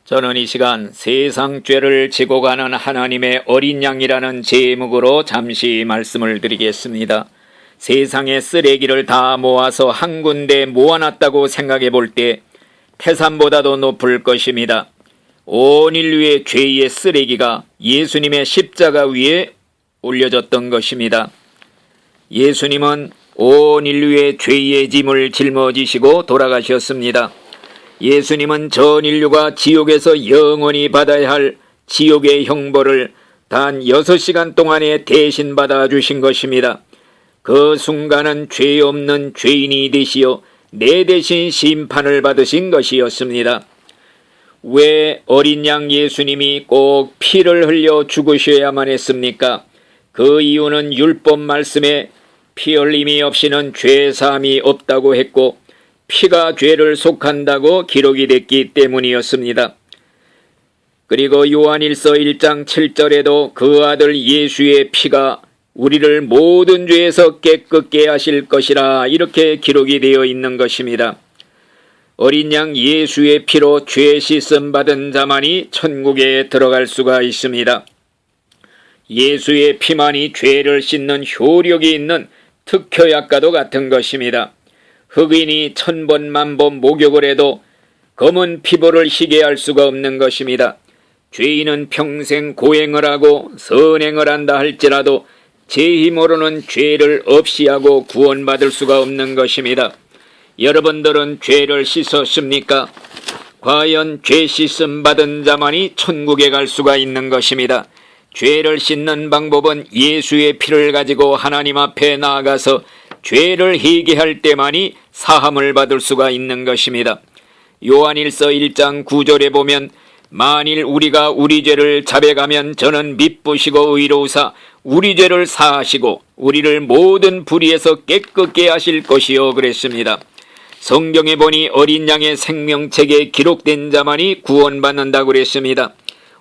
저는 이 시간 세상 죄를 지고 가는 하나님의 어린 양이라는 제목으로 잠시 말씀을 드리겠습니다. 세상의 쓰레기를 다 모아서 한 군데 모아놨다고 생각해 볼 때 태산보다도 높을 것입니다. 온 인류의 죄의 쓰레기가 예수님의 십자가 위에 올려졌던 것입니다. 예수님은 온 인류의 죄의 짐을 짊어지시고 돌아가셨습니다. 예수님은 전 인류가 지옥에서 영원히 받아야 할 지옥의 형벌을 단 6시간 동안에 대신 받아주신 것입니다. 그 순간은 죄 없는 죄인이 되시어 내 대신 심판을 받으신 것이었습니다. 왜 어린 양 예수님이 꼭 피를 흘려 죽으셔야만 했습니까? 그 이유는 율법 말씀에 피 흘림이 없이는 죄 사함이 없다고 했고 피가 죄를 속한다고 기록이 됐기 때문이었습니다. 그리고 요한일서 1장 7절에도 그 아들 예수의 피가 우리를 모든 죄에서 깨끗게 하실 것이라 이렇게 기록이 되어 있는 것입니다. 어린 양 예수의 피로 죄 씻음 받은 자만이 천국에 들어갈 수가 있습니다. 예수의 피만이 죄를 씻는 효력이 있는 특효약과도 같은 것입니다. 흑인이 1000번 만번 목욕을 해도 검은 피부를 희게 할 수가 없는 것입니다. 죄인은 평생 고행을 하고 선행을 한다 할지라도 제 힘으로는 죄를 없이 하고 구원받을 수가 없는 것입니다. 여러분들은 죄를 씻었습니까? 과연 죄 씻음 받은 자만이 천국에 갈 수가 있는 것입니다. 죄를 씻는 방법은 예수의 피를 가지고 하나님 앞에 나아가서 죄를 회개할 때만이 사함을 받을 수가 있는 것입니다. 요한일서 1장 9절에 보면 만일 우리가 우리 죄를 자백하면 저는 미쁘시고 의로우사 우리 죄를 사하시고 우리를 모든 불의에서 깨끗게 하실 것이요 그랬습니다. 성경에 보니 어린 양의 생명책에 기록된 자만이 구원받는다고 그랬습니다.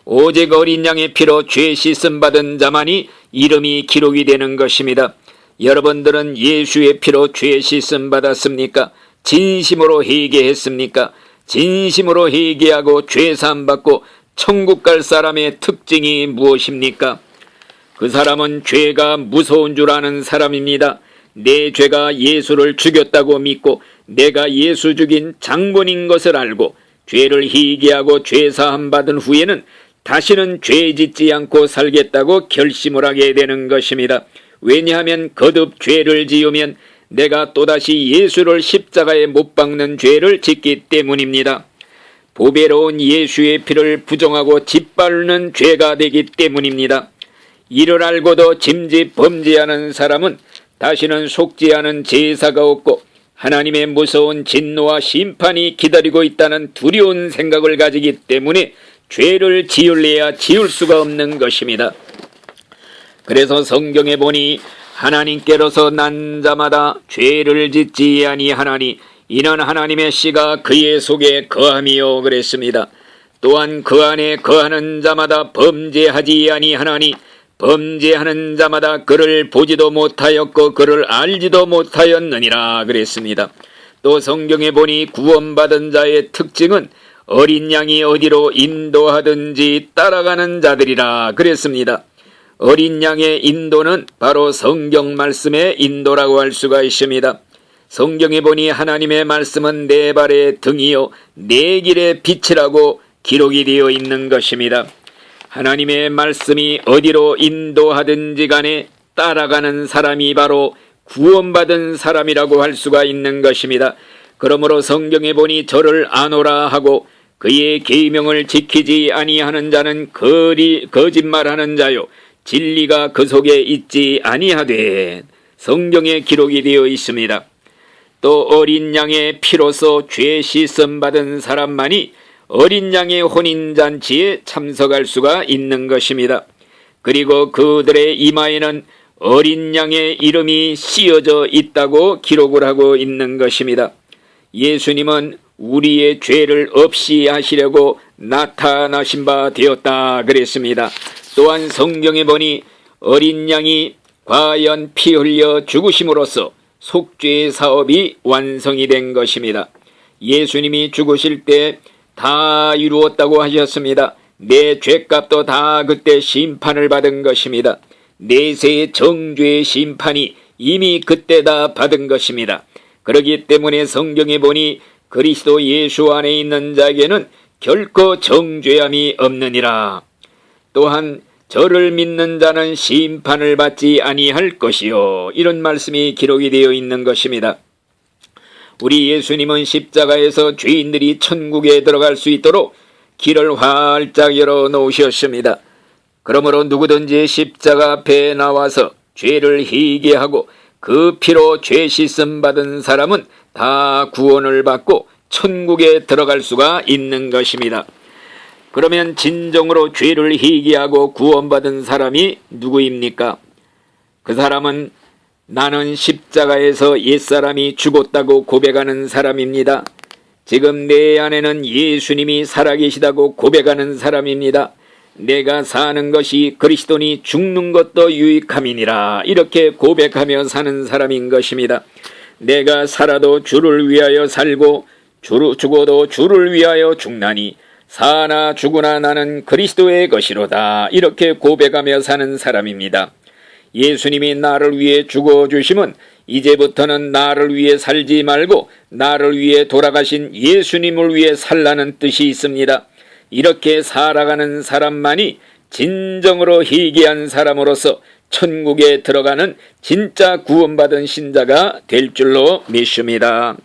오직 어린 양의 피로 죄 씻음 받은 자만이 이름이 기록이 되는 것입니다. 여러분들은 예수의 피로 죄 씻음 받았습니까? 진심으로 회개했습니까? 진심으로 회개하고 죄 사함 받고 천국 갈 사람의 특징이 무엇입니까? 그 사람은 죄가 무서운 줄 아는 사람입니다. 내 죄가 예수를 죽였다고 믿고 내가 예수 죽인 장본인 것을 알고 죄를 회개하고 죄 사함 받은 후에는 다시는 죄 짓지 않고 살겠다고 결심을 하게 되는 것입니다. 왜냐하면 거듭 죄를 지으면 내가 또다시 예수를 십자가에 못 박는 죄를 짓기 때문입니다. 보배로운 예수의 피를 부정하고 짓밟는 죄가 되기 때문입니다. 이를 알고도 짐짓 범죄하는 사람은 다시는 속지 않은 제사가 없고 하나님의 무서운 진노와 심판이 기다리고 있다는 두려운 생각을 가지기 때문에 죄를 지을래야 지을 수가 없는 것입니다. 그래서 성경에 보니 하나님께로서 난 자마다 죄를 짓지 아니하나니 이는 하나님의 씨가 그의 속에 거함이요 그랬습니다. 또한 그 안에 거하는 자마다 범죄하지 아니하나니 범죄하는 자마다 그를 보지도 못하였고 그를 알지도 못하였느니라 그랬습니다. 또 성경에 보니 구원받은 자의 특징은 어린 양이 어디로 인도하든지 따라가는 자들이라 그랬습니다. 어린 양의 인도는 바로 성경 말씀의 인도라고 할 수가 있습니다. 성경에 보니 하나님의 말씀은 내 발의 등이요 내 길의 빛이라고 기록이 되어 있는 것입니다. 하나님의 말씀이 어디로 인도하든지 간에 따라가는 사람이 바로 구원받은 사람이라고 할 수가 있는 것입니다. 그러므로 성경에 보니 저를 아노라 하고 그의 계명을 지키지 아니하는 자는 거짓말하는 자요 진리가 그 속에 있지 아니하되 성경에 기록이 되어 있습니다. 또 어린 양의 피로서 죄 씻음 받은 사람만이 어린 양의 혼인잔치에 참석할 수가 있는 것입니다. 그리고 그들의 이마에는 어린 양의 이름이 씌어져 있다고 기록을 하고 있는 것입니다. 예수님은 우리의 죄를 없이 하시려고 나타나신 바 되었다 그랬습니다. 또한 성경에 보니 어린 양이 과연 피 흘려 죽으심으로써 속죄의 사업이 완성이 된 것입니다. 예수님이 죽으실 때 다 이루었다고 하셨습니다. 내 죄값도 다 그때 심판을 받은 것입니다. 내세의 정죄의 심판이 이미 그때 다 받은 것입니다. 그렇기 때문에 성경에 보니 그리스도 예수 안에 있는 자에게는 결코 정죄함이 없느니라. 또한 저를 믿는 자는 심판을 받지 아니할 것이요, 이런 말씀이 기록이 되어 있는 것입니다. 우리 예수님은 십자가에서 죄인들이 천국에 들어갈 수 있도록 길을 활짝 열어 놓으셨습니다. 그러므로 누구든지 십자가 앞에 나와서 죄를 회개하고 그 피로 죄 씻음 받은 사람은 다 구원을 받고 천국에 들어갈 수가 있는 것입니다. 그러면 진정으로 죄를 회개하고 구원받은 사람이 누구입니까? 그 사람은 나는 십자가에서 옛사람이 죽었다고 고백하는 사람입니다. 지금 내 안에는 예수님이 살아계시다고 고백하는 사람입니다. 내가 사는 것이 그리스도니 죽는 것도 유익함이니라, 이렇게 고백하며 사는 사람인 것입니다. 내가 살아도 주를 위하여 살고 죽어도 주를 위하여 죽나니 사나 죽으나 나는 그리스도의 것이로다, 이렇게 고백하며 사는 사람입니다. 예수님이 나를 위해 죽어주심은 이제부터는 나를 위해 살지 말고 나를 위해 돌아가신 예수님을 위해 살라는 뜻이 있습니다. 이렇게 살아가는 사람만이 진정으로 회개한 사람으로서 천국에 들어가는 진짜 구원받은 신자가 될 줄로 믿습니다.